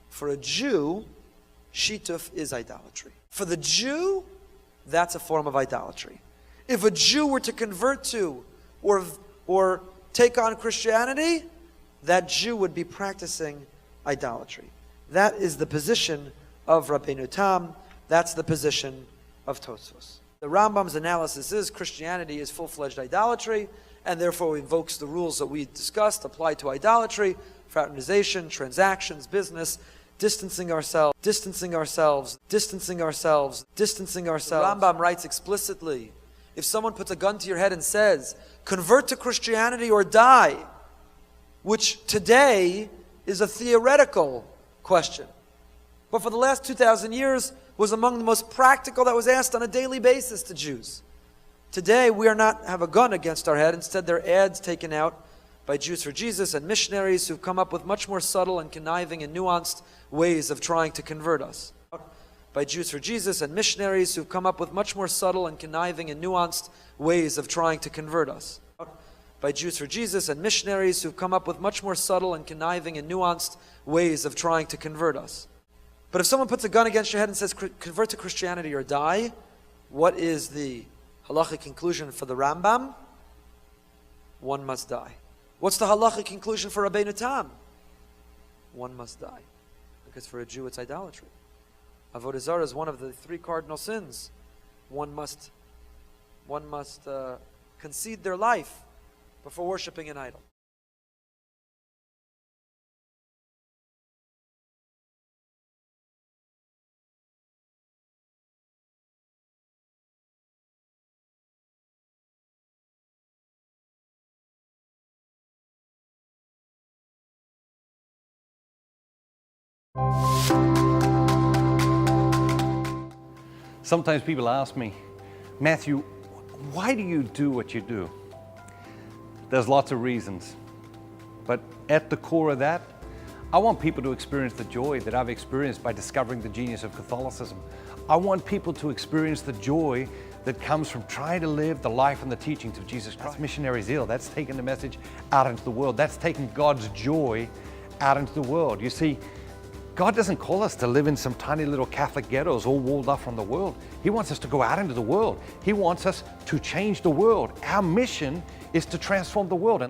For a Jew, shituf is idolatry. For the Jew, that's a form of idolatry. If a Jew were to convert to or take on Christianity, that Jew would be practicing idolatry. That is the position of Rabbeinu Tam. That's the position of Tosfos. The Rambam's analysis is Christianity is full-fledged idolatry, and therefore invokes the rules that we discussed apply to idolatry, fraternization, transactions, business, distancing ourselves. The Rambam writes explicitly, if someone puts a gun to your head and says, convert to Christianity or die, which today is a theoretical question, but for the last 2,000 years was among the most practical that was asked on a daily basis to Jews. Today we are not have a gun against our head. Instead, there are ads taken out by Jews for Jesus and missionaries who've come up with much more subtle and conniving and nuanced ways of trying to convert us. By Jews for Jesus and missionaries who've come up with much more subtle and conniving and nuanced ways of trying to convert us. By Jews for Jesus and missionaries who've come up with much more subtle and conniving and nuanced ways of trying to convert us. But if someone puts a gun against your head and says, convert to Christianity or die, what is the halachic conclusion for the Rambam? One must die. What's the halachic conclusion for Rabbeinu Tam? One must die. Because for a Jew it's idolatry. Avodah Zarah is one of the 3 cardinal sins. One must concede their life before worshiping an idol. Sometimes people ask me, Matthew, why do you do what you do? There's lots of reasons. But at the core of that, I want people to experience the joy that I've experienced by discovering the genius of Catholicism. I want people to experience the joy that comes from trying to live the life and the teachings of Jesus Christ. That's missionary zeal. That's taking the message out into the world. That's taking God's joy out into the world. You see, God doesn't call us to live in some tiny little Catholic ghettos all walled off from the world. He wants us to go out into the world. He wants us to change the world. Our mission is to transform the world.